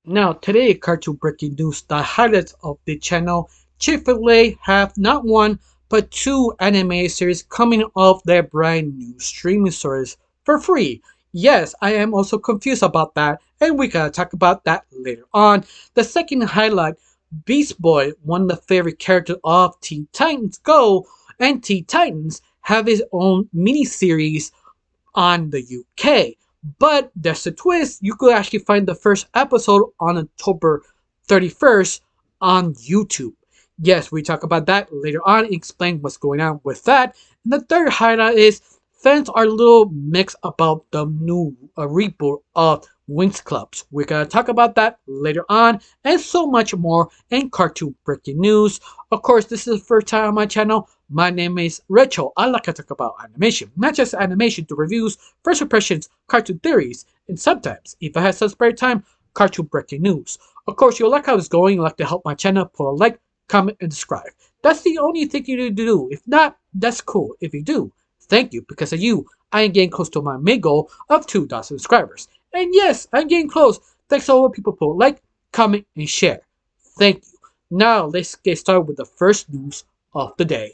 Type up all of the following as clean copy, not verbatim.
Now, today, cartoon breaking news, the highlights of the channel. Chick-fil-A have not one, but two anime series coming off their brand new streaming service for free. Yes, I am also confused about that, and we gotta talk about that later on. The second highlight, Beast Boy, one of the favorite characters of Teen Titans Go, and Teen Titans have his own mini-series on the UK. But there's a twist. You could actually find the first episode on October 31st on YouTube. Yes, we talk about that later on, explain what's going on with that. And the third highlight is fans are a little mixed about the new reboot of Winx Clubs. We're gonna talk about that later on, and so much more in cartoon breaking news. Of course, this is the first time on my channel. My name is Rachel. I like to talk about animation, not just animation, to reviews, first impressions, cartoon theories, and sometimes, if I have some spare time, cartoon breaking news. Of course, you'll like how it's going, you'll like to help my channel, put a like, comment, and subscribe. That's the only thing you need to do. If not, that's cool. If you do, thank you. Because of you, I am getting close to my main goal of 2,000 subscribers. And yes, I'm getting close. Thanks to all the people who put like, comment, and share. Thank you. Now, let's get started with the first news of the day.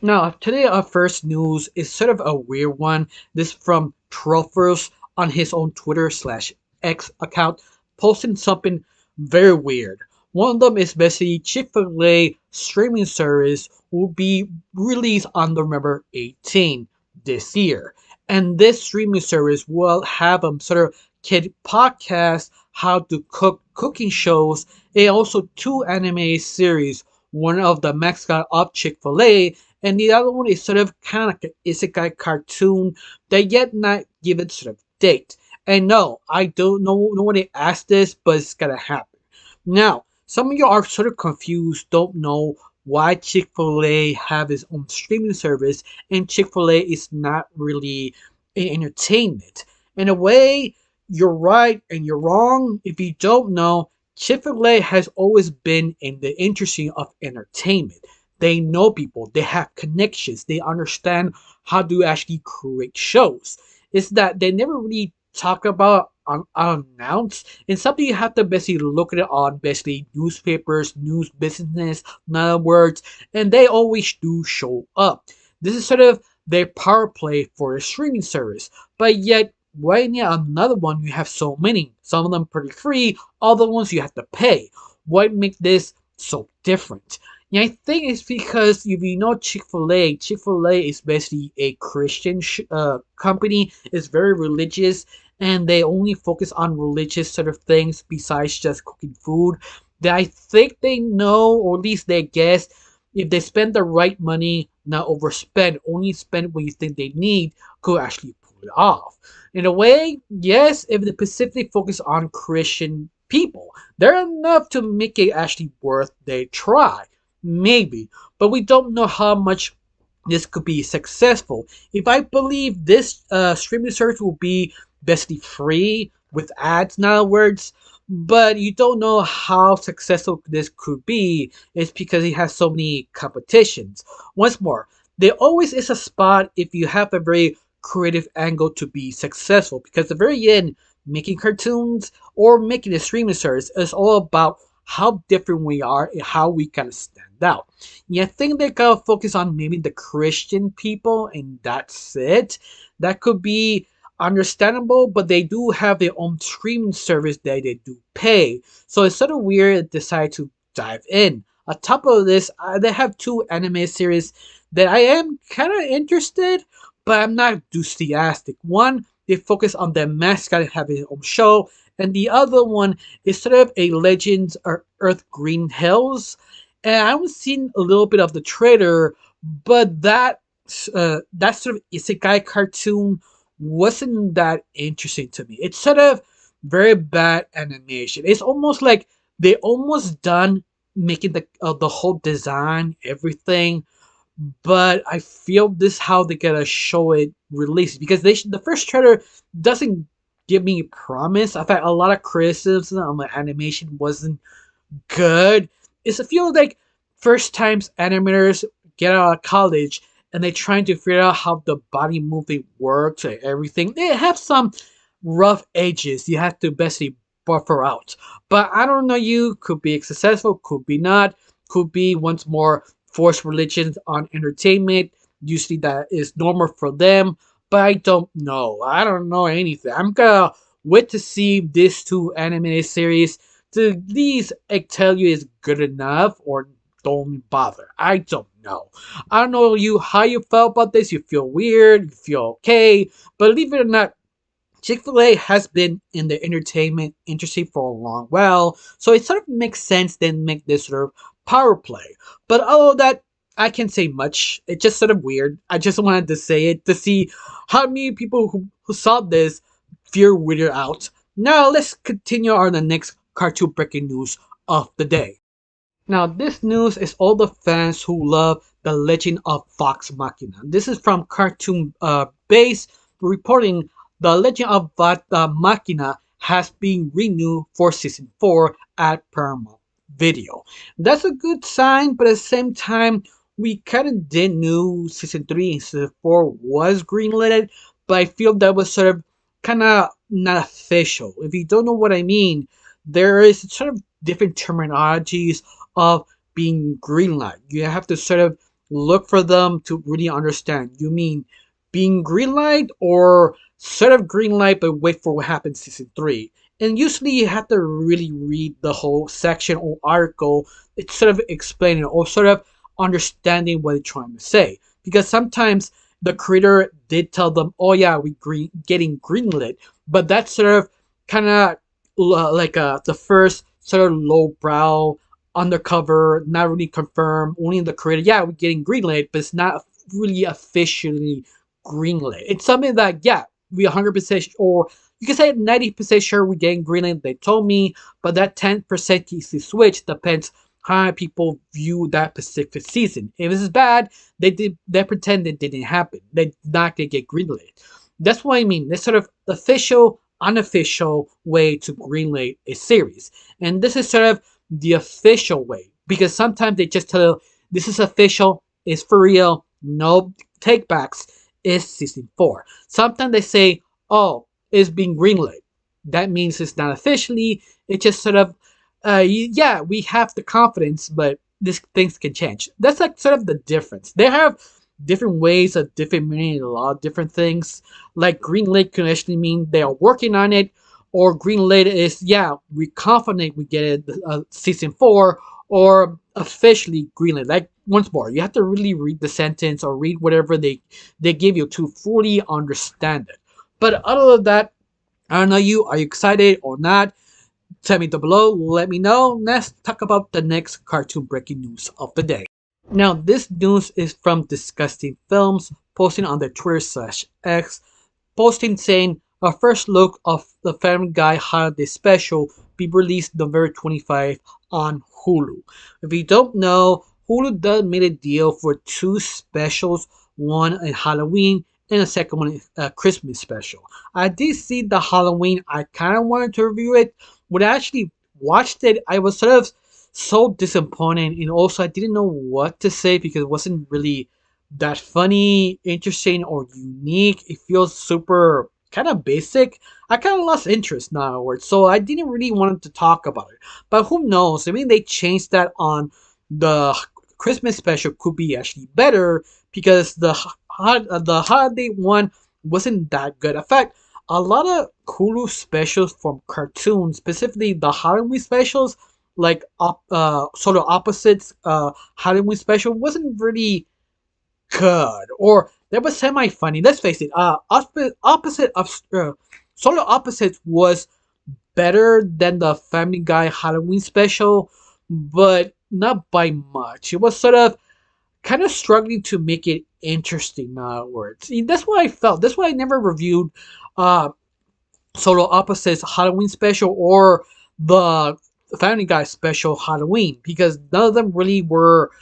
Now, today our first news is sort of a weird one. This from Truffles on his own Twitter slash X account, posting something very weird. One of them is basically Chick-fil-A streaming service will be released on November 18 this year. And this streaming service will have sort of kid podcast, how to cook, cooking shows, and also two anime series. One of the mascot of Chick-fil-A and the other one is sort of kind of like an isekai cartoon that yet not given sort of date. And no, I don't know nobody asked this, but it's gonna happen. Now, some of you are sort of confused, don't know why Chick-fil-A have its own streaming service and Chick-fil-A is not really entertainment. In a way, you're right and you're wrong. If you don't know, Chick-fil-A has always been in the industry of entertainment. They know people, they have connections, they understand how to actually create shows. It's that they never really talk about unannounced. It's something you have to basically look at it on basically newspapers, news business, in other words, and they always do show up. This is sort of their power play for a streaming service. But yet, why need another one? You have so many. Some of them pretty free, other ones you have to pay. What makes this so different? Yeah, I think it's because if you know Chick-fil-A, Chick-fil-A is basically a Christian company. It's very religious, and they only focus on religious sort of things besides just cooking food. That I think they know, or at least they guess, if they spend the right money, not overspend, only spend what you think they need, could actually pull it off. In a way, yes, if they specifically focus on Christian people, they're enough to make it actually worth their try. Maybe, but we don't know how much this could be successful. If I believe this streaming service will be basically free with ads, in other words, but you don't know how successful this could be. It's because it has so many competitions. Once more, there always is a spot if you have a very creative angle to be successful. Because the very end, making cartoons or making a streaming service is all about how different we are and how we kind of stand out. Yeah, I think they gotta focus on maybe the Christian people and that's it. That could be understandable, but they do have their own streaming service that they do pay. So it's sort of weird to decide to dive in. On top of this, they have two anime series that I am kind of interested, but I'm not enthusiastic. One, they focus on their mascot having their own show, and the other one is sort of a Legends or Earth Green Hills. And I've seen a little bit of the trailer, but that sort of isekai cartoon wasn't that interesting to me. It's sort of very bad animation. It's almost like they almost done making the whole design, everything, but I feel this how they gotta show it released because the first trailer doesn't give me promise. I've had a lot of criticism on the animation wasn't good. It's a feel like first times animators get out of college and they're trying to figure out how the body movement works and everything. They have some rough edges. You have to basically buffer out. But I don't know, you could be successful, could be not, could be once more forced religions on entertainment. Usually that is normal for them, but I don't know. I don't know anything. I'm gonna wait to see these two animated series to at least tell you it's good enough or don't bother. I don't know. I don't know you how you felt about this. You feel weird, you feel okay, but believe it or not, Chick-fil-A has been in the entertainment industry for a long while, so it sort of makes sense then make this sort of power play. But although that I can't say much, it's just sort of weird. I just wanted to say it to see how many people who saw this fear weirded out. Now let's continue on the next cartoon breaking news of the day. Now, this news is all the fans who love The Legend of Vox Machina. This is from Cartoon Base reporting The Legend of Vox Machina has been renewed for Season 4 at Paramount Video. That's a good sign, but at the same time, we kind of did know Season 3 and Season 4 was greenlit, but I feel that was sort of kind of not official. If you don't know what I mean, there is sort of different terminologies of being greenlight. You have to sort of look for them to really understand. You mean being greenlight or sort of greenlight but wait for what happens season 3? And usually you have to really read the whole section or article. It's sort of explaining or sort of understanding what they're trying to say. Because sometimes the creator did tell them, oh yeah, getting greenlit, but that's sort of kind of like the first sort of lowbrow undercover, not really confirmed, only the creator. Yeah, we're getting greenlit, but it's not really officially greenlit. It's something that, yeah, we 100% or you can say 90% sure we're getting greenlit. They told me, but that 10% easy switch depends how people view that specific season. If it's bad, they pretend it didn't happen. They're not gonna get greenlit. That's what I mean. This sort of official, unofficial way to greenlight a series, and this is sort of the official way because sometimes they just tell you this is official, it's for real, no takebacks, it's season 4. Sometimes they say, oh, it's being greenlit. That means it's not officially, it's just sort of, yeah, we have the confidence, but these things can change. That's like sort of the difference. They have different ways of different meaning a lot of different things. Like greenlit can actually mean they are working on it, or greenlit is, yeah, we're confident we get it season 4, or officially greenlit. Like once more, you have to really read the sentence or read whatever they give you to fully understand it. But other than that, I don't know you, are you excited or not? Tell me down below, let me know. Let's talk about the next cartoon breaking news of the day. Now, this news is from Disgusting Films, posting on their Twitter/X, posting saying a first look of the Family Guy holiday special be released November 25 on Hulu. If you don't know, Hulu does made a deal for 2 specials, one in Halloween and the second one a Christmas special. I did see the Halloween. I kind of wanted to review it. When I actually watched it, I was sort of so disappointed, and also I didn't know what to say because it wasn't really that funny, interesting, or unique. It feels super kind of basic. I kind of lost interest now, so I didn't really want to talk about it. But who knows? I mean, they changed that on the Christmas special could be actually better because the holiday one wasn't that good. In fact, a lot of Hulu specials from cartoons, specifically the Halloween specials, like sort of opposites Halloween special, wasn't really good, or they were semi funny. Let's face it. Opposite of Solar Opposites was better than the Family Guy Halloween special, but not by much. It was sort of kind of struggling to make it interesting. Words. That's what I felt. That's why I never reviewed Solar Opposites Halloween special or the Family Guy special Halloween because none of them really were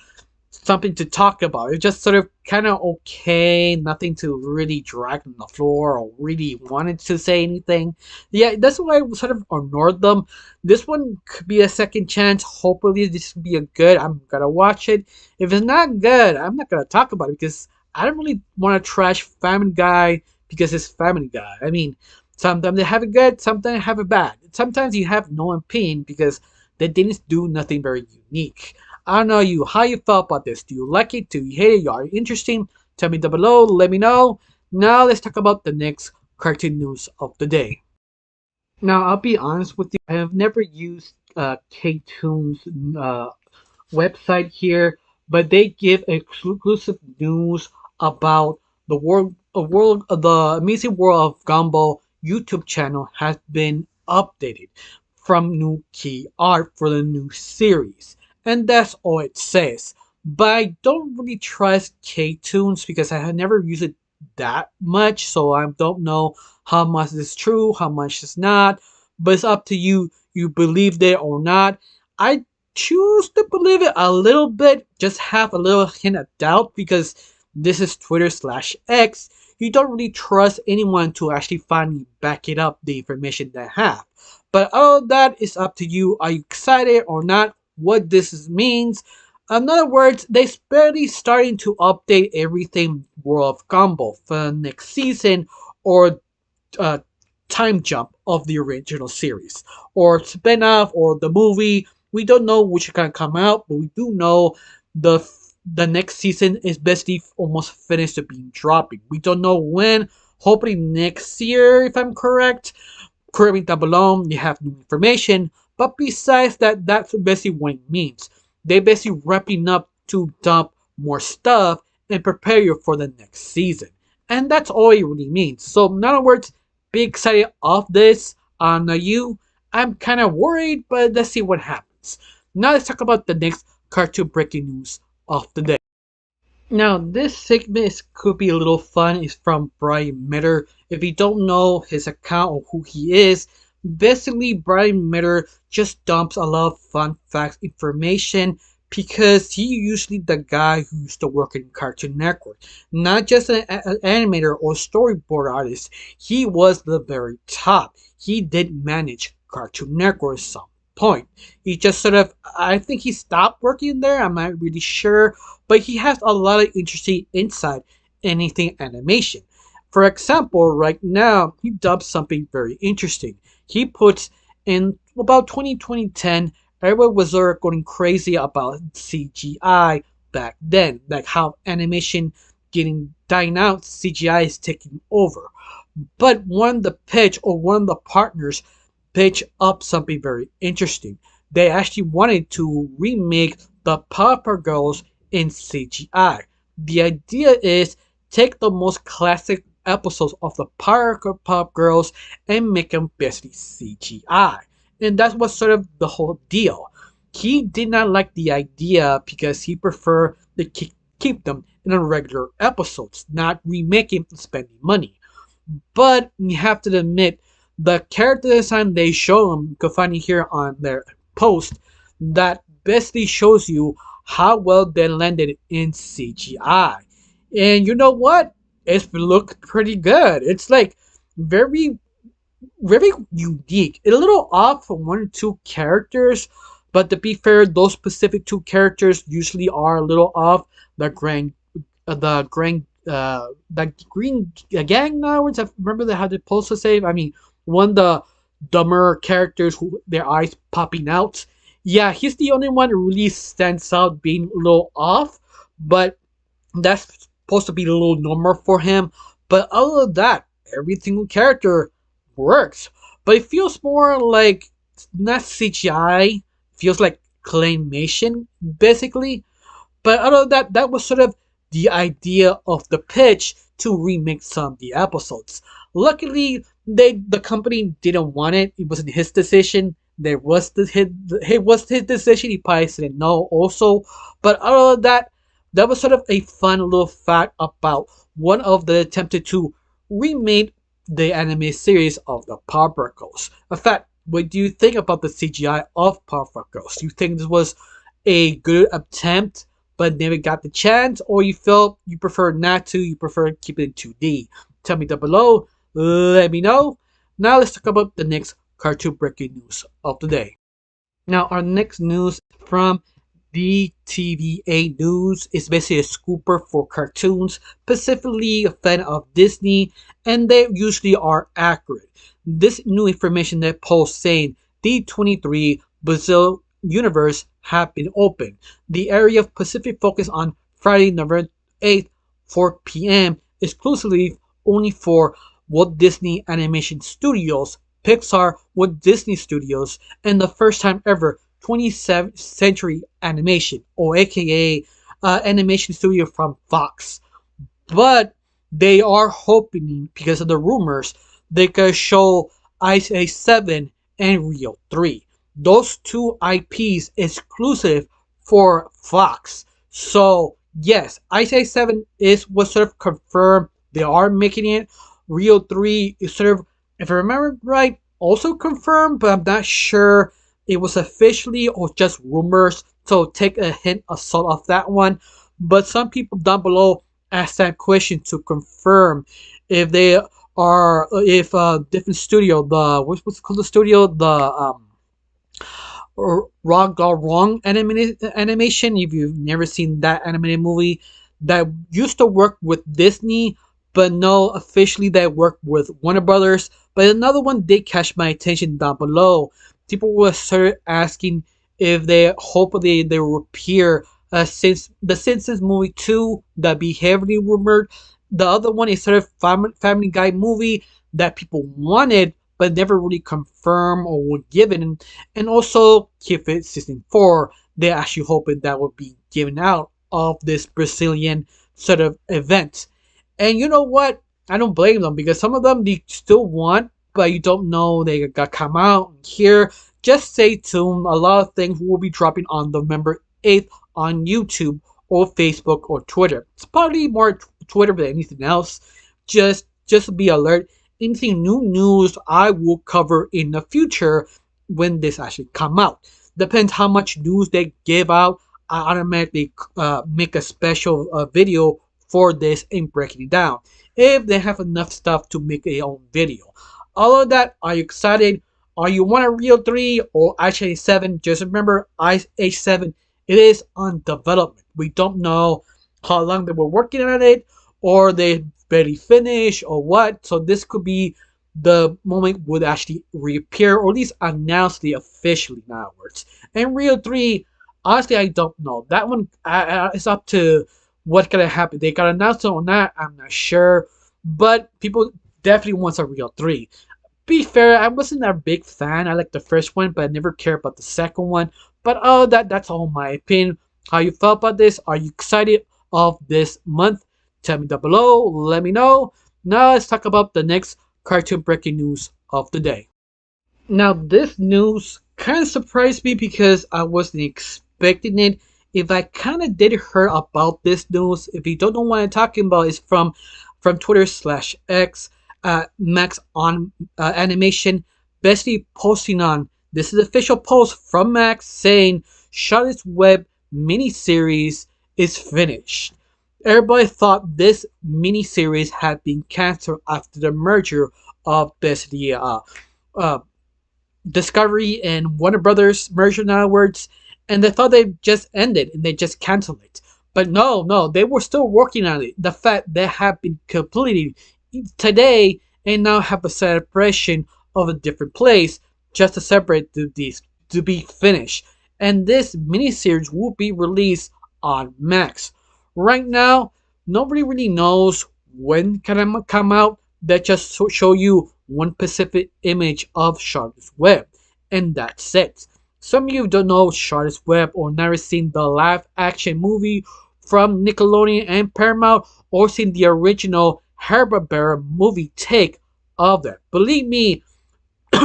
something to talk about. It's just sort of kind of okay, nothing to really drag on the floor or really wanted to say anything. Yeah, that's why I sort of ignored them. This one could be a second chance. Hopefully, this will be a good. I'm gonna watch it. If it's not good, I'm not gonna talk about it because I don't really want to trash Family Guy because it's Family Guy. I mean, Sometimes they have it good, sometimes they have it bad. Sometimes you have no opinion because they didn't do nothing very unique. I don't know you, how you felt about this. Do you like it? Do you hate it? Are you interested? Tell me down below, let me know. Now let's talk about the next cartoon news of the day. Now I'll be honest with you, I have never used K-Toon's website here, but they give exclusive news about the Amazing World of Gumball YouTube channel has been updated from new key art for the new series, and that's all it says. But I don't really trust K-Tunes because I have never used it that much, so I don't know how much is true, how much is not. But it's up to you. You believe it or not. I choose to believe it a little bit, just have a little hint of doubt because this is Twitter/X. You don't really trust anyone to actually finally back it up the information they have. But all that is up to you. Are you excited or not? What this means? In other words, they're barely starting to update everything World of Gumball for the next season or uh, time jump of the original series or spin-off or the movie. We don't know which can come out, but we do know the the next season is basically almost finished to being dropping. We don't know when. Hopefully next year, if I'm correct. Correct me down below. You have new information, but besides that, that's basically what it means. They basically wrapping up to dump more stuff and prepare you for the next season. And that's all it really means. So, in other words, be excited of this. On you, I'm kind of worried, but let's see what happens. Now let's talk about the next cartoon breaking news of the day. Now, this segment could be a little fun. It's from Brian Mitter. If you don't know his account or who he is, basically Brian Mitter just dumps a lot of fun facts, information, because he usually the guy who used to work in Cartoon Network. Not just an animator or storyboard artist. He was the very top. He did manage Cartoon Network at some point. He just sort of, I think he stopped working there. I'm not really sure, but he has a lot of interesting insight in anything animation. For example, right now he does something very interesting. He puts in about 2010, everyone was going crazy about CGI back then, like how animation getting dying out, CGI is taking over. But one of the pitch or one of the partners pitch up something very interesting. They actually wanted to remake the Powerpuff Girls in CGI. The idea is take the most classic episodes of the Powerpuff Girls and make them basically CGI. And that was sort of the whole deal. He did not like the idea because he preferred to keep them in the regular episodes, not remaking and spending money. But you have to admit, the character design they show them, you can find it here on their post, that basically shows you how well they landed in CGI. And you know what? It looked pretty good. It's like very, very unique. It's a little off from one or two characters, but to be fair, those specific two characters usually are a little off. The grand the green gang now. I remember how they supposed to say. I mean, one of the dumber characters who their eyes popping out. Yeah, he's the only one who really stands out being a little off, but that's supposed to be a little normal for him. But other than that, every single character works. But it feels more like not CGI, feels like claymation, basically. But other than that, that was sort of the idea of the pitch to remake some of the episodes. Luckily, the company didn't want it. It wasn't his decision. It was his decision. He probably said no also. But other than that, that was sort of a fun little fact about one of the attempted to remake the anime series of the Powerpuff Girls. In fact, what do you think about the CGI of Powerpuff Girls? Do you think this was a good attempt but never got the chance, or you felt you prefer not to, you prefer to keep it in 2D? Tell me down below, let me know. Now let's talk about the next cartoon breaking news of the day. Now our next news from DTVA News is basically a scooper for cartoons, specifically a fan of Disney, and they usually are accurate. This new information that posts saying D23 Brazil universe have been opened. The area of Pacific focus on Friday, November 8th, 4 p.m. exclusively only for Walt Disney Animation Studios, Pixar, Walt Disney Studios, and the first time ever 27th Century Animation, or aka animation studio from Fox. But they are hoping, because of the rumors, they could show Ice Age 7 and Rio 3. Those two IPs exclusive for Fox. So, yes, Ice Age 7 is was sort of confirmed. They are making it. Rio 3 is sort of, if I remember right, also confirmed, but I'm not sure it was officially or just rumors. So take a hint of salt off that one. But some people down below ask that question to confirm if they are if different studio, the what's it called, the studio, the or Rock All Wrong animation. If you've never seen that animated movie, that used to work with Disney, but no, officially that worked with Warner Brothers. But another one did catch my attention down below. People were sort of asking if they hope they will appear since the Simpsons movie 2 that be heavily rumored. The other one is sort of Family Guy movie that people wanted but never really confirmed or were given. And also Kid Fit Season 4, they're actually hoping that will be given out of this Brazilian sort of event. And you know what? I don't blame them, because some of them they still want, but you don't know they got come out here. Just stay tuned. A lot of things will be dropping on November 8th on YouTube or Facebook or Twitter. It's probably more Twitter than anything else. Just be alert. Anything new news I will cover in the future when this actually come out. Depends how much news they give out. I automatically make a special video for this and breaking it down. If they have enough stuff to make a own video. All of that, are you excited? Are you want a Real 3 or Ice Age 7? Just remember, Ice Age 7, it is on development. We don't know how long they were working on it, or they barely finished, or what. So this could be the moment would actually reappear, or at least announce the officially afterwards. And Real 3, honestly, I don't know. That one is up to what gonna happen. They got announced or not, I'm not sure. But people definitely wants a Real 3. Be fair, I wasn't a big fan. I liked the first one, but I never cared about the second one. But oh, that's all my opinion. How you felt about this? Are you excited of this month? Tell me down below. Let me know. Now let's talk about the next cartoon breaking news of the day. Now this news kind of surprised me because I wasn't expecting it. If I kind of did hear about this news, if you don't know what I'm talking about, it's from Twitter/X. Max on animation basically posting on this is official post from Max saying Charlotte's Web miniseries is finished. Everybody thought this miniseries had been canceled after the merger of basically uh, Discovery and Warner Brothers merger in other words, and they thought they just ended and they just canceled it. But no, they were still working on it. The fact they have been completed today and now have a separation of a different place just to separate these to be finished. And this miniseries will be released on Max. Right now, nobody really knows when can it come out. That just show you one specific image of Charlotte's Web, and that's it. Some of you don't know Charlotte's Web or never seen the live action movie from Nickelodeon and Paramount, or seen the original Hanna-Barbera movie take of that. Believe me,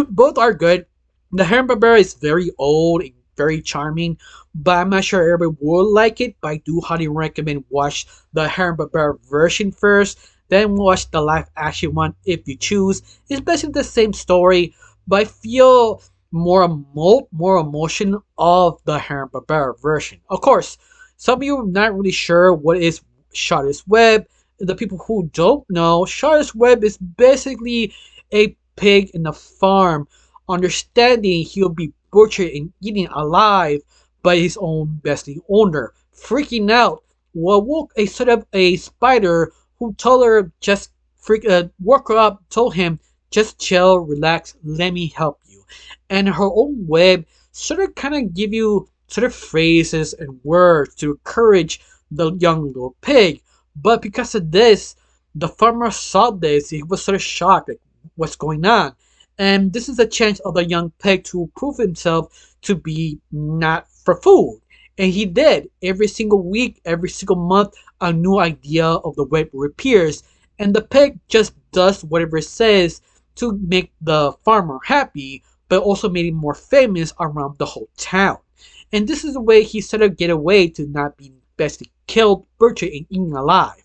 both are good. The Hanna-Barbera is very old and very charming, but I'm not sure everybody will like it. But I do highly recommend watch the Hanna-Barbera version first, then watch the live action one if you choose. It's basically the same story, but I feel more emotion of the Hanna-Barbera version. Of course, some of you are not really sure what is Charlotte's Web. The people who don't know, Charlotte's Web is basically a pig in a farm, understanding he'll be butchered and eaten alive by his own bestie owner. Freaking out, woke a sort of a spider who told her just woke her up, told him just chill, relax, let me help you. And her own web sort of kind of give you sort of phrases and words to encourage the young little pig. But because of this, the farmer saw this, he was sort of shocked, like, what's going on? And this is a chance of the young pig to prove himself to be not for food. And he did. Every single week, every single month, a new idea of the web appears. And the pig just does whatever it says to make the farmer happy, but also made him more famous around the whole town. And this is the way he sort of get away to not being basically killed, butchered, and eaten alive.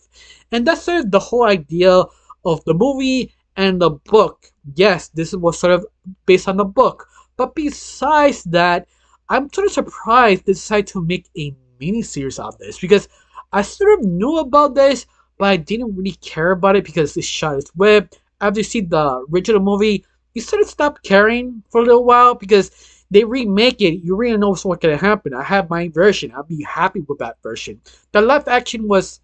And that's sort of the whole idea of the movie and the book. Yes, this was sort of based on the book. But besides that, I'm sort of surprised they decided to make a mini-series of this because I sort of knew about this, but I didn't really care about it because it shot its web. After you see the original movie, you sort of stop caring for a little while because they remake it. You really know what's going to happen. I have my version. I'll be happy with that version. The live action was,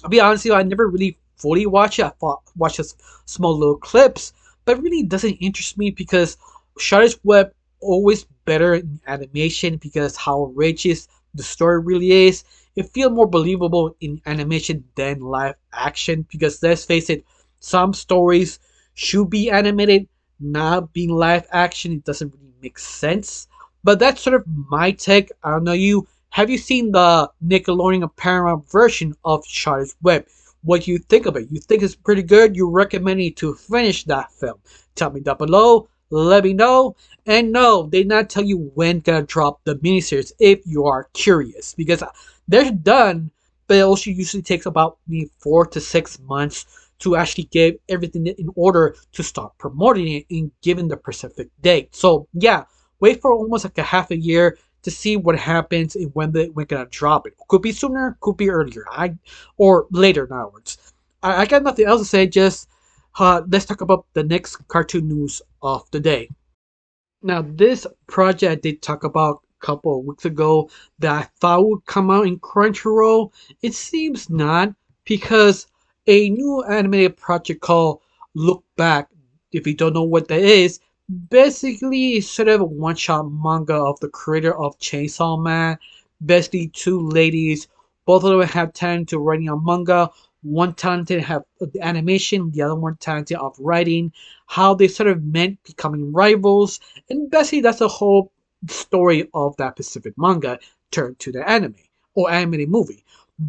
I'll be honest with you, I never really fully watched it. Watched just small little clips, but it really doesn't interest me because Shudder's Web always better in animation because how outrageous the story really is. It feels more believable in animation than live action because let's face it, some stories should be animated, not being live action. It doesn't really make sense. But that's sort of my take. I don't know you. Have you seen the Nickelodeon and Paramount version of Shudder's Web? What do you think of it? You think it's pretty good? You recommend me to finish that film? Tell me down below. Let me know. And no, they not tell you when gonna drop the miniseries if you are curious because they're done, but it also usually takes about maybe 4 to 6 months to actually get everything in order to start promoting it and given the specific date. So yeah, wait for almost like a half a year to see what happens and when we're gonna drop it. Could be sooner, could be earlier. Or later in other words. I got nothing else to say, just let's talk about the next cartoon news of the day. Now, this project I did talk about a couple of weeks ago that I thought would come out in Crunchyroll. It seems not because a new animated project called Look Back, if you don't know what that is, basically it's sort of a one-shot manga of the creator of Chainsaw Man. Basically, two ladies, both of them have talent to writing a manga. One talented have the animation, the other one talented of writing. How they sort of meant becoming rivals, and basically that's the whole story of that specific manga turned to the anime or animated movie.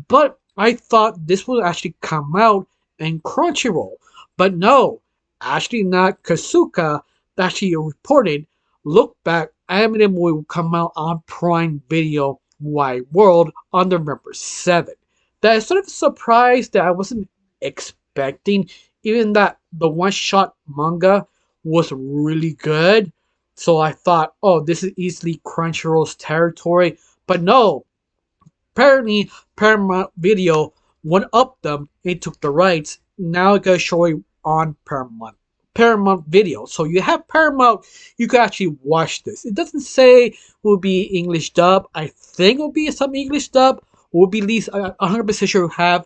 But I thought this would actually come out in Crunchyroll, but no, actually not. Kazuka actually reported, Look Back animated movie will come out on Prime Video wide world on November 7th. That is sort of a surprise that I wasn't expecting, even that the one shot manga was really good. So I thought, oh, this is easily Crunchyroll's territory. But no, apparently Paramount Video one upped them and took the rights. Now it gotta show it on Paramount Video. So you have Paramount, you can actually watch this. It doesn't say it will be English dub. I think it will be some English dub. Will be at least 100% sure to have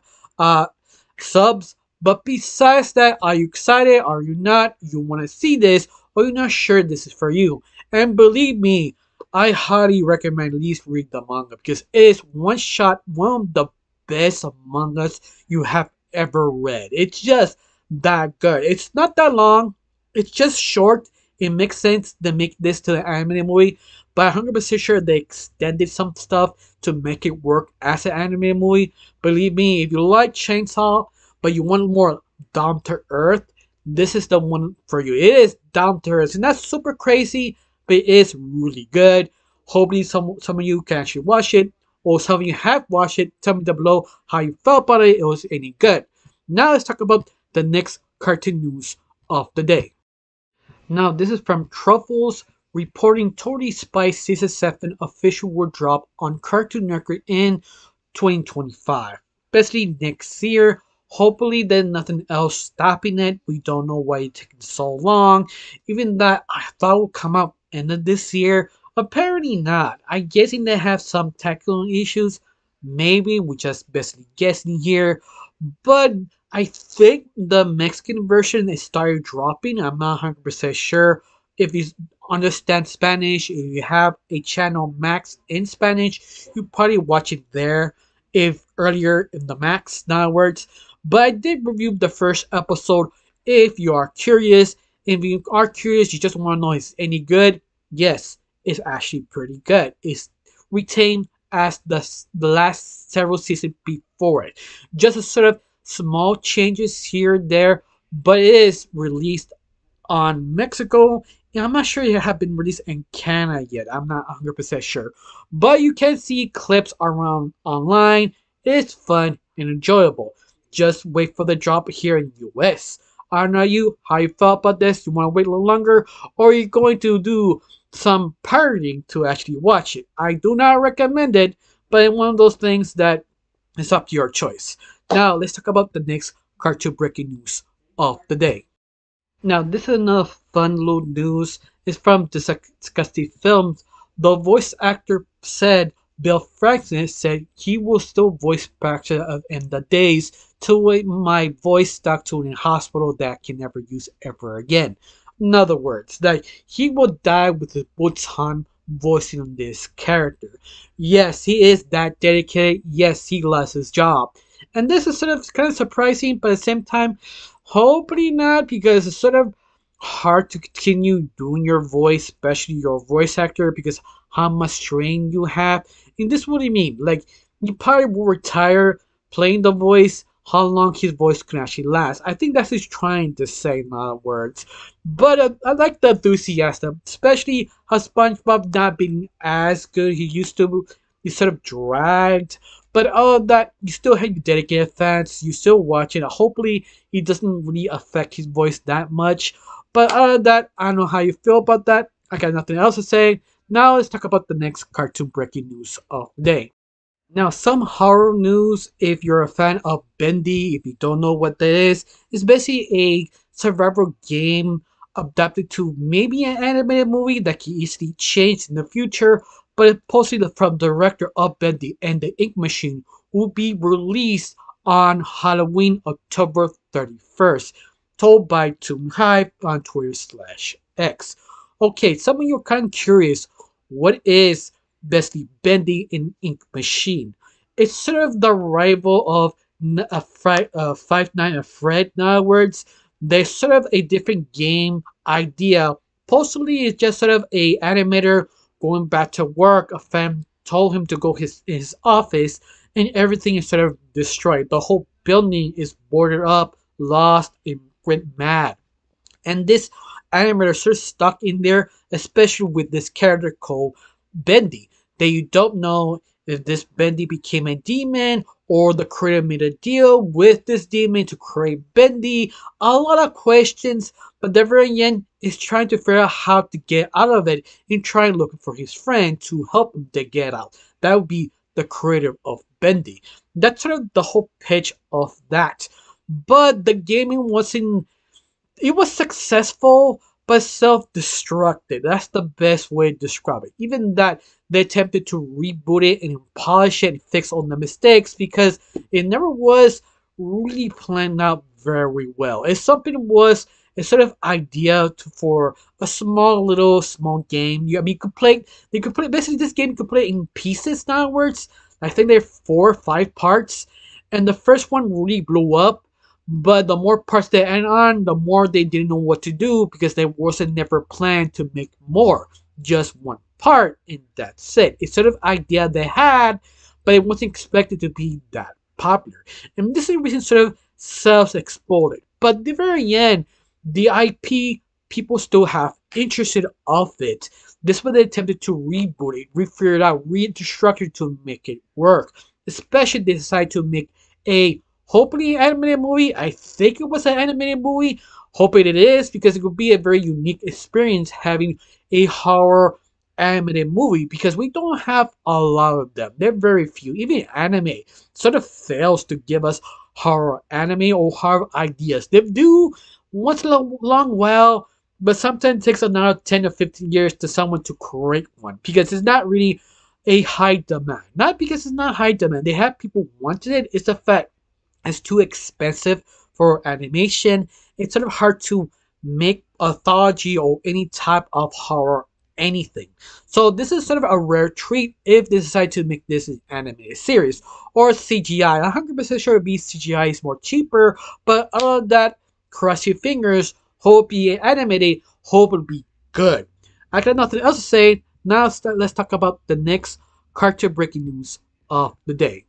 subs. But besides that, are you excited? Are you not? You want to see this, or you're not sure this is for you? And believe me, I highly recommend at least read the manga because it is one shot, one of the best mangas you have ever read. It's just that good. It's not that long. It's just short. It makes sense to make this to the anime movie, but I'm 100% sure they extended some stuff to make it work as an anime movie. Believe me, if you like Chainsaw, but you want more down to earth, this is the one for you. It is down to earth. It's not super crazy, but it is really good. Hopefully some of you can actually watch it, or some of you have watched it. Tell me down below how you felt about it. It was any good. Now let's talk about the next cartoon news of the day. Now this is from Truffles reporting Totally Spice Season 7 official will drop on Cartoon Network in 2025. Basically next year. Hopefully there's nothing else stopping it. We don't know why it's taking so long. Even that I thought it would come out end of this year. Apparently not. I'm guessing they have some technical issues. Maybe we're just basically guessing here. But I think the Mexican version is started dropping. I'm not 100% sure. If you understand Spanish, if you have a channel Max in Spanish, you probably watch it there. If earlier in the Max, in other words. But I did review the first episode. If you are curious, if you are curious, you just want to know if it's any good. Yes, it's actually pretty good. It's retained as the last several seasons before it. Just a sort of small changes here and there, but it is released on Mexico. And I'm not sure it have been released in Canada yet. I'm not 100% sure. But you can see clips around online. It's fun and enjoyable. Just wait for the drop here in US. I don't know you, how you felt about this. You want to wait a little longer? Or are you going to do some pirating to actually watch it? I do not recommend it, but it's one of those things that it's up to your choice. Now, let's talk about the next cartoon breaking news of the day. Now, this is another fun little news. It's from Disgusting Films. The voice actor said, Bill Franklin said he will still voice actor in the days till my voice stuck to in hospital that I can never use ever again. In other words, that he will die with his boots on voicing on this character. Yes, he is that dedicated. Yes, he loves his job. And this is sort of kind of surprising, but at the same time, hopefully not, because it's sort of hard to continue doing your voice, especially your voice actor, because how much training you have. And this is what I mean. Like, you probably will retire playing the voice, how long his voice can actually last. I think that's he's trying to say in other words. But I like the enthusiasm, especially how SpongeBob not being as good he used to. He's sort of dragged. But all of that, you still have your dedicated fans. You still watch it. Hopefully, it doesn't really affect his voice that much. But other than that, I don't know how you feel about that. I got nothing else to say. Now let's talk about the next cartoon breaking news of the day. Now, some horror news, if you're a fan of Bendy, if you don't know what that is basically a survival game adapted to maybe an animated movie that can easily change in the future, but it's posted from director of Bendy and the Ink Machine will be released on Halloween, October 31st, told by Toon Hive on Twitter slash X. Okay, some of you are kind of curious, what is basically Bendy and Ink Machine? It's sort of the rival of Five Nights at Fred. In other words, they're sort of a different game idea. Possibly, it's just sort of a animator going back to work. A fan told him to go his office, and everything is sort of destroyed. The whole building is boarded up, lost, and went mad. And this animator sort of stuck in there, especially with this character called Bendy. That you don't know if this Bendy became a demon or the creator made a deal with this demon to create Bendy. A lot of questions, but the very end is trying to figure out how to get out of it and try looking for his friend to help him to get out. That would be the creator of Bendy. That's sort of the whole pitch of that. But the gaming wasn't, it was successful but self-destructive. That's the best way to describe it. Even that they attempted to reboot it and polish it and fix all the mistakes because it never was really planned out very well. If something was a sort of idea for a small game, I mean, you could play. You could play basically this game. You could play in pieces. In other words, I think there are 4 or 5 parts, and the first one really blew up. But the more parts they add on, the more they didn't know what to do because they wasn't never planned to make more. Just one part, and that's it. It's sort of idea they had, but it wasn't expected to be that popular. And this is the reason sort of self-exploded. But at the very end, the IP people still have interested of it. This is what they attempted to reboot it, refigure it out, restructure it to make it work. Especially they decided to make a hopefully animated movie. I think it was an animated movie. Hoping it is because it would be a very unique experience having a horror animated movie because we don't have a lot of them. They're very few. Even anime sort of fails to give us horror anime or horror ideas. They do once in a long while. but sometimes it takes another 10 to 15 years to someone to create one because it's not really a high demand. Not because it's not high demand. They have people wanting it. It's the fact it's too expensive for animation. It's sort of hard to make anthology or any type of horror anything. So this is sort of a rare treat if they decide to make this an animated series or CGI. I'm 100% sure it'd be CGI is more cheaper, but other than that, cross your fingers, hope be animated, hope it'll be good. I got nothing else to say. Now let's talk about the next cartoon breaking news of the day.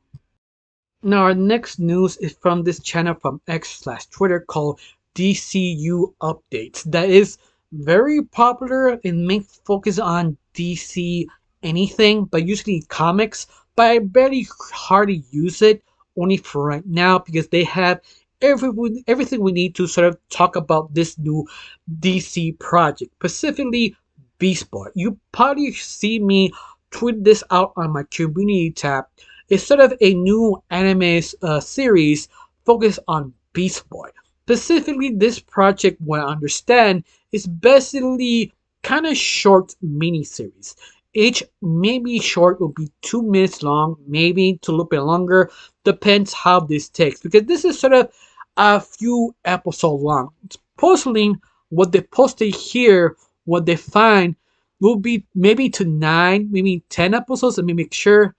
Now, our next news is from this channel from X/Twitter called DCU Updates. That is very popular and main focus on DC anything, but usually comics. But I barely hardly use it only for right now because they have everything we need to sort of talk about this new DC project, specifically Beast Boy. You probably see me tweet this out on my community tab. It's sort of a new anime series focused on Beast Boy. Specifically, this project, what I understand, is basically kind of short mini-series. Each maybe short will be 2 minutes long, maybe to a little bit longer, depends how this takes. Because this is sort of a few episodes long. Supposedly, what they posted here, what they find, will be maybe to 9, maybe 10 episodes. Let me make sure.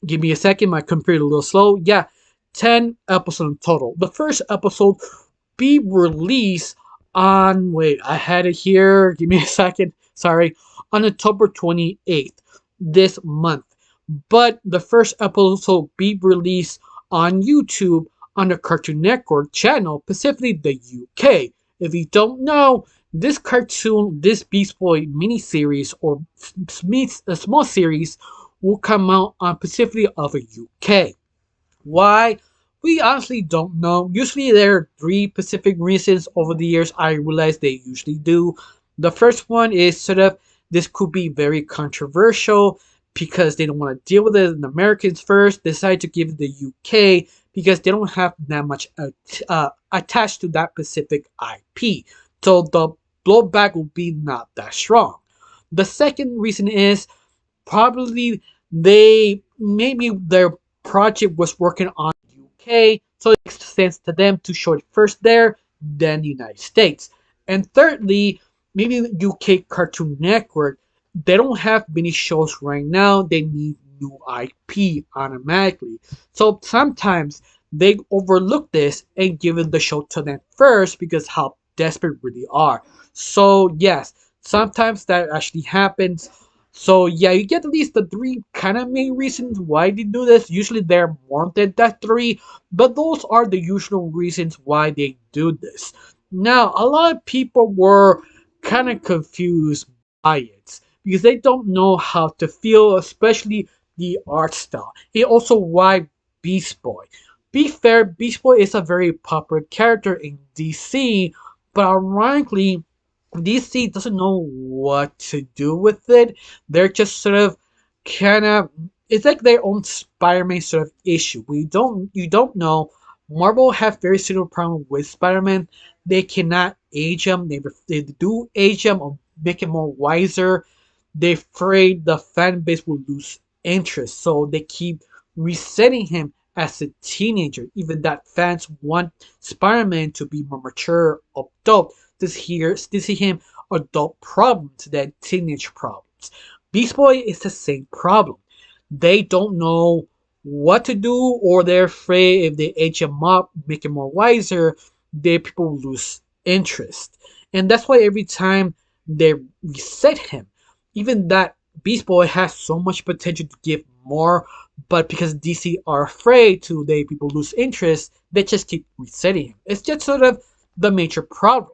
Give me a second, my computer a little slow. Yeah, 10 episodes in total. The first episode be released on, wait, I had it here. Give me a second. Sorry. On October 28th this month. But the first episode be released on YouTube on the Cartoon Network channel, specifically the UK. If you don't know, this cartoon, this Beast Boy miniseries or a small series will come out on specifically of the UK. Why? We honestly don't know. Usually there are three specific reasons over the years I realize they usually do. The first one is sort of this could be very controversial because they don't want to deal with it. And Americans first decide to give it the UK because they don't have that much attached to that specific IP. So the blowback will be not that strong. The second reason is probably they maybe their project was working on UK, so it makes sense to them to show it first there, then the United States. And thirdly, maybe the UK Cartoon Network, they don't have many shows right now. They need new IP automatically. So sometimes they overlook this and give the show to them first because how desperate really are. So yes, sometimes that actually happens. So yeah, you get at least the three kind of main reasons why they do this. Usually there are more than that three, but those are the usual reasons why they do this. Now, a lot of people were kind of confused by it because they don't know how to feel, especially the art style. And also why Beast Boy. Be fair, Beast Boy is a very popular character in DC, but ironically, DC doesn't know what to do with it. They're just sort of kind of it's like their own Spider-Man sort of issue. We don't you don't know. Marvel have very similar problem with Spider-Man. They cannot age him. They do age him or make him more wiser. They're afraid the fan base will lose interest, so they keep resetting him as a teenager. Even that fans want Spider-Man to be more mature, adult to see him adult problems than teenage problems. Beast Boy is the same problem. They don't know what to do, or they're afraid if they age him up, make him more wiser, they people lose interest. And that's why every time they reset him, even that Beast Boy has so much potential to give more, but because DC are afraid to they people lose interest, they just keep resetting him. It's just sort of the major problem.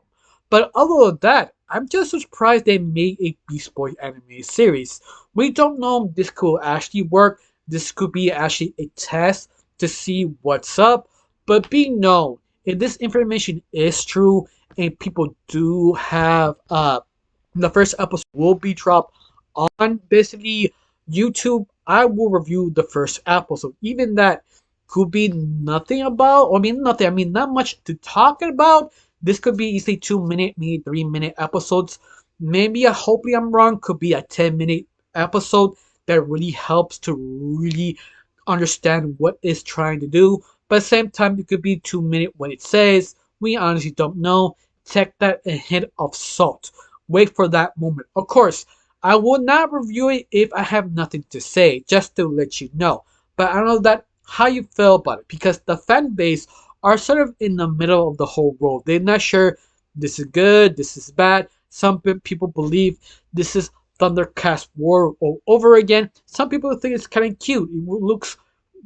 But other than that, I'm just surprised they made a Beast Boy anime series. We don't know if this could actually work. This could be actually a test to see what's up. But be known, if this information is true and people do have the first episode will be dropped on basically YouTube, I will review the first episode. Even that could be nothing about, I mean nothing, I mean not much to talk about. This could be easily 2 minute, maybe 3 minute episodes. Maybe, hopefully I'm wrong, could be a 10 minute episode that really helps to really understand what it's trying to do. But at the same time, it could be 2 minute when it says. We honestly don't know. Take that a hint of salt. Wait for that moment. Of course, I will not review it if I have nothing to say, just to let you know. But I don't know that how you feel about it because the fan base are sort of in the middle of the whole road. They're not sure this is good, this is bad. Some people believe this is Thundercats War all over again. Some people think it's kind of cute. It looks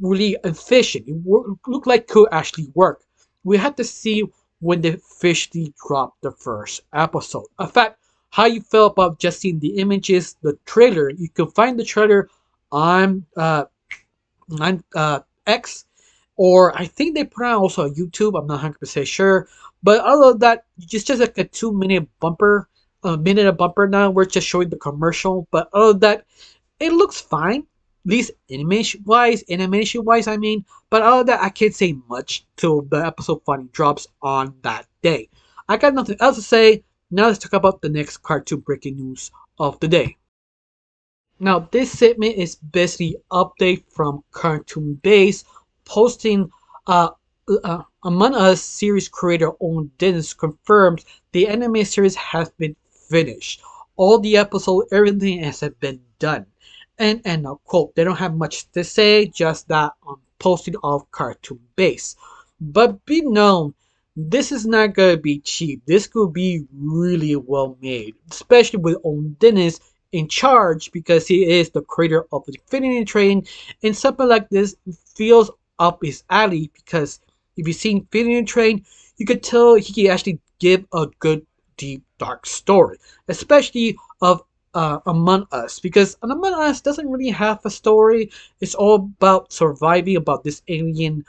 really efficient. It looked like it could actually work. We had to see when they officially dropped the first episode. In fact, how you felt about just seeing the images, the trailer. You can find the trailer on X, or I think they put on also on YouTube. I'm not 100% sure. But other than that, it's just like a 2 minute bumper, a minute of bumper now. We're just showing the commercial. But other than that, it looks fine. At least animation wise, I mean. But other than that, I can't say much till the episode finally drops on that day. I got nothing else to say. Now let's talk about the next cartoon breaking news of the day. Now, this segment is basically update from Cartoon Base, posting Among Us series creator Owen Dennis confirms the anime series has been finished. All the episode, everything has been done. And quote, they don't have much to say, just that on posting of Cartoon Base. But be known, this is not gonna be cheap. This could be really well made, especially with Owen Dennis in charge because he is the creator of the Infinity Train, and something like this feels up his alley because if you've seen Infinity Train, you could tell he can actually give a good, deep, dark story, especially of Among Us because Among Us doesn't really have a story. It's all about surviving, about this alien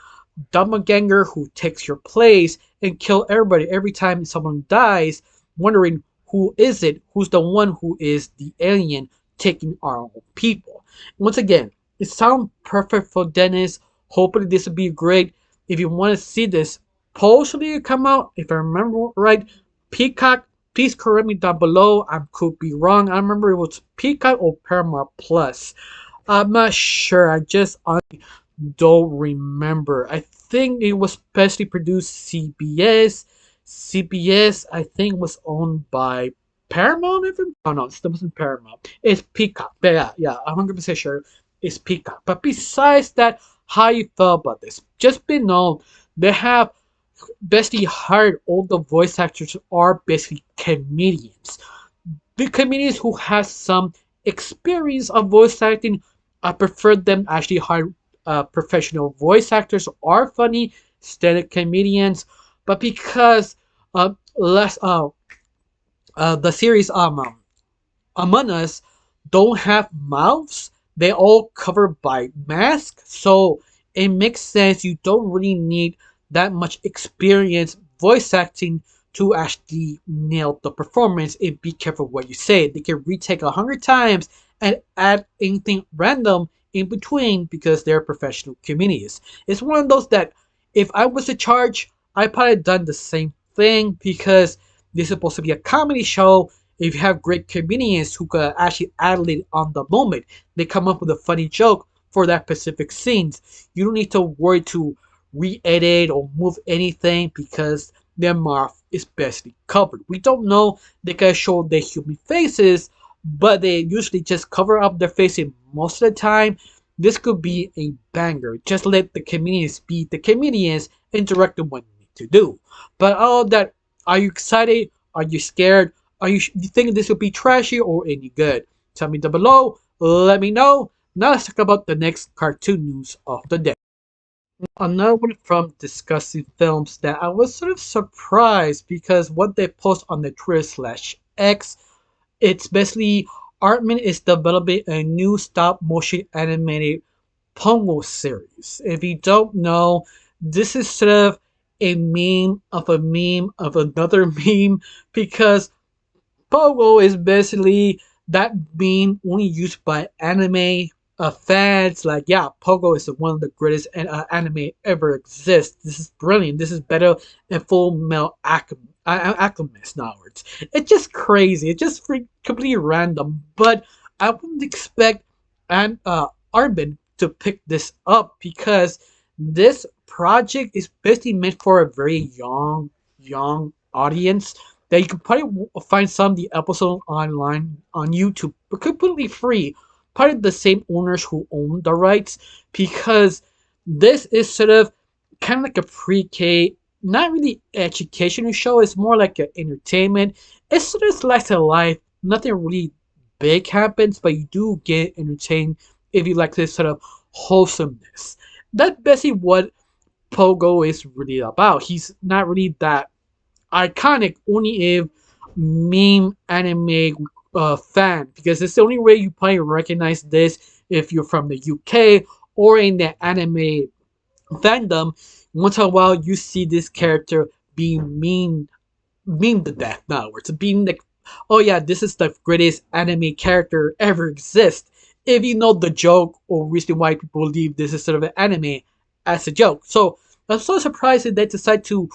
doppelganger who takes your place and kill everybody every time someone dies, wondering who is it, who's the one who is the alien taking our own people. Once again, it sounds perfect for Dennis. Hopefully this will be great. If you want to see this, possibly come out, if I remember right, Peacock. Please correct me down below. I could be wrong. I remember it was Peacock or Paramount Plus. I'm not sure. I just don't remember. I think it was specially produced CBS. CBS, I think, was owned by Paramount. If I'm, oh no, it wasn't Paramount. It's Peacock. Yeah, I'm 100% sure it's Peacock. But besides that, how you felt about this? Just be known, they have basically hired all the voice actors are basically comedians. The comedians who has some experience of voice acting, I prefer them actually hire professional voice actors who are funny, stand-up comedians. But because less the series Among Us don't have mouths, they all covered by masks, so it makes sense you don't really need that much experience voice acting to actually nail the performance. And be careful what you say. They can retake 100 times and add anything random in between because they're professional comedians. It's one of those that if I was in charge, I probably done the same thing because this is supposed to be a comedy show. If you have great comedians who could actually ad-lib on the moment, they come up with a funny joke for that specific scenes. You don't need to worry to re-edit or move anything because their mouth is basically covered. We don't know they can show their human faces, but they usually just cover up their faces most of the time. This could be a banger. Just let the comedians be the comedians and direct them what they need to do. But all of that, are you excited? Are you scared? You think this will be trashy or any good? Tell me down below. Let me know. Now let's talk about the next cartoon news of the day. Another one from discussing films that I was sort of surprised because what they post on the Twitter/X, it's basically Artman is developing a new stop motion animated Pongo series. If you don't know, this is sort of a meme of a meme of another meme because Pogo is basically that meme only used by anime fans. Like, yeah, Pogo is one of the greatest anime ever exists. This is brilliant. This is better than Full Metal Alchemist Nowards. It's just crazy. It's just completely random. But I wouldn't expect Armin to pick this up because this project is basically meant for a very young audience. That you can probably find some of the episodes online on YouTube, but completely free. Probably the same owners who own the rights, because this is sort of kind of like a pre-K, not really educational show. It's more like an entertainment. It's sort of slice of life. Nothing really big happens, but you do get entertained if you like this sort of wholesomeness. That's basically what Pogo is really about. He's not really that iconic only if meme anime fan, because it's the only way you probably recognize this if you're from the UK or in the anime fandom. Once in a while, you see this character being mean to death now. It's being like, oh yeah, this is the greatest anime character ever exist. If you know the joke or reason why people believe this is sort of an anime as a joke. So I'm so surprised that they decide to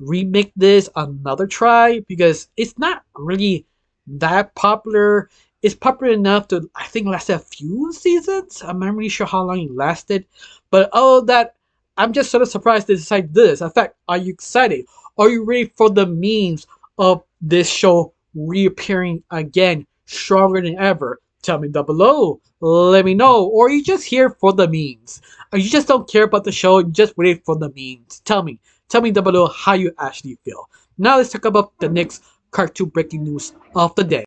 remake this another try, because it's not really that popular. It's popular enough to, I think, last a few seasons. I'm not really sure how long it lasted, but other than that, I'm just sort of surprised they decided this. In fact, are you excited? Are you ready for the memes of this show reappearing again, stronger than ever? Tell me down below. Let me know. Or are you just here for the memes? Or you just don't care about the show, you just waiting for the memes? Tell me. Tell me down below how you actually feel. Now let's talk about the next cartoon breaking news of the day.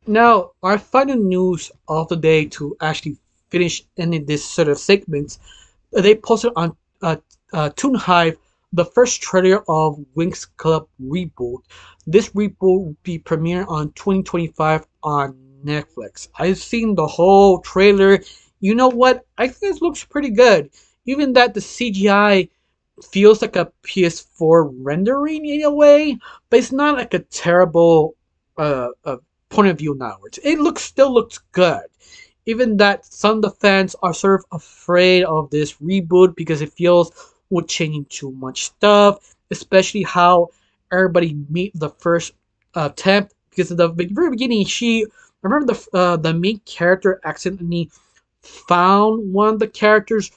Now, our final news of the day to actually finish ending this sort of segment, they posted on Toon Hive the first trailer of Winx Club reboot. This reboot will be premiering on 2025 on Netflix. I've seen the whole trailer. You know what? I think it looks pretty good. Even that the CGI feels like a PS4 rendering in a way, but it's not like a terrible point of view now. It still looks good. Even that some of the fans are sort of afraid of this reboot because it feels we're changing too much stuff, especially how everybody meet the first attempt. Because at the very beginning, I remember the main character accidentally found one of the characters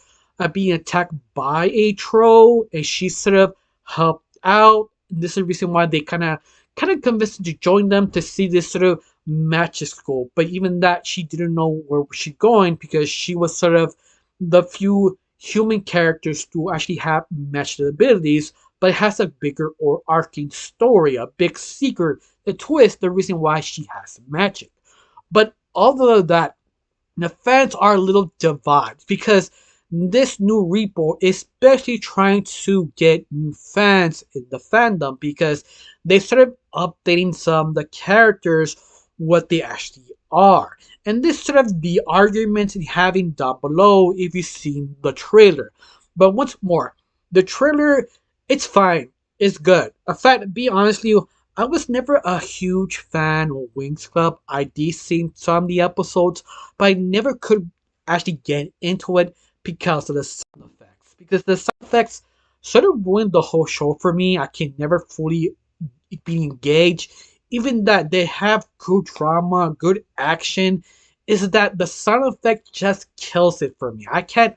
being attacked by a troll, and she sort of helped out. This is the reason why they kind of convinced her to join them to see this sort of magic school. But even that, she didn't know where she's going because she was sort of the few human characters to actually have magic abilities, but it has a bigger or arcing story, a big secret, a twist, the reason why she has magic. But although that, the fans are a little divided because this new reboot is especially trying to get new fans in the fandom, because they started updating some of the characters what they actually are. And this sort of the arguments in having down below if you've seen the trailer. But once more, the trailer, it's fine. It's good. In fact, be honest with you, I was never a huge fan of Winx Club. I did see some of the episodes, but I never could actually get into it because of the sound effects. Because the sound effects sort of ruined the whole show for me. I can never fully be engaged. Even that they have good drama, good action, is that the sound effect just kills it for me. I can't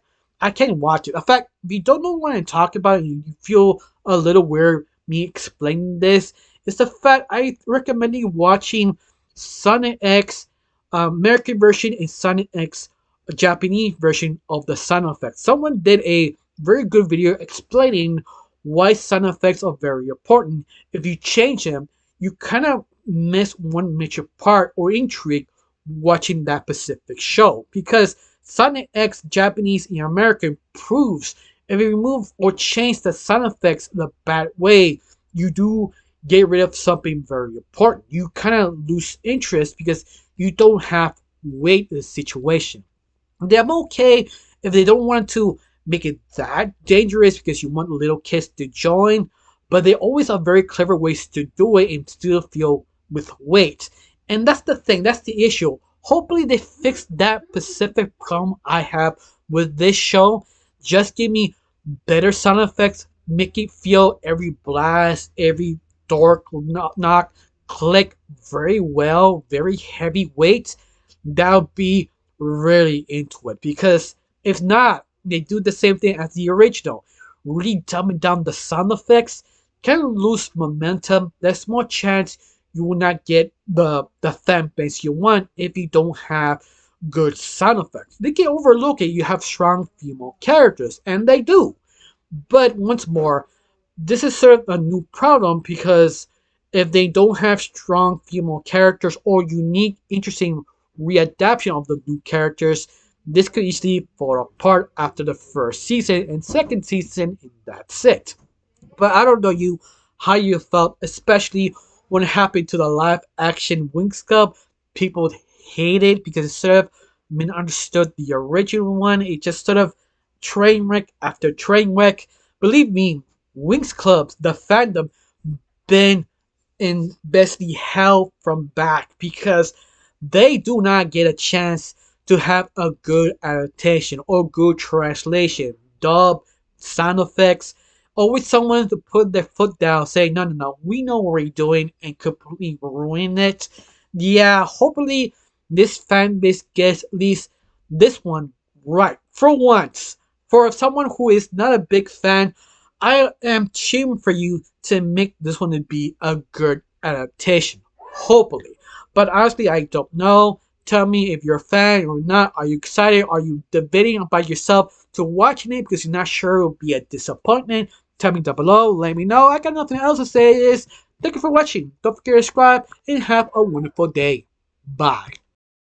watch it. In fact, if you don't know what I'm talking about and you feel a little weird me explaining this, it's the fact I recommend you watching Sonic X American version and Sonic X Japanese version of the sound effects. Someone did a very good video explaining why sound effects are very important. If you change them, you kind of miss one major part or intrigue watching that specific show, because Sonic X Japanese and American proves if you remove or change the sound effects the bad way, you do get rid of something very important. You kind of lose interest because you don't have weight in the situation. I'm okay if they don't want to make it that dangerous because you want little kids to join, but they always have very clever ways to do it and still feel with weight. And that's the thing, that's the issue. Hopefully they fix that specific problem I have with this show. Just give me better sound effects, make it feel every blast, every dark knock click very well, very heavyweight, that would be really into it. Because if not, they do the same thing as the original, really dumbing down the sound effects, can lose momentum. There's more chance you will not get the fan base you want if you don't have good sound effects. They get overlooked if you have strong female characters, and they do. But once more, this is sort of a new problem because if they don't have strong female characters or unique, interesting readaptation of the new characters, this could easily fall apart after the first season and second season, and that's it. But I don't know you how you felt, especially when it happened to the live action Winx Club. People hate it because it sort of misunderstood the original one. It just sort of train wreck after train wreck. Believe me, Winx Clubs, the fandom, been in basically hell from back because they do not get a chance to have a good adaptation or good translation, dub, sound effects, or with someone to put their foot down, say, no, no, no, we know what we're doing, and completely ruin it. Yeah, hopefully this fan base gets at least this one right for once. For someone who is not a big fan, I am cheering for you to make this one to be a good adaptation. Hopefully. But honestly, I don't know. Tell me if you're a fan or not. Are you excited? Are you debating about yourself to watching it because you're not sure it will be a disappointment? Tell me down below. Let me know. I got nothing else to say. Is thank you for watching. Don't forget to subscribe and have a wonderful day. Bye.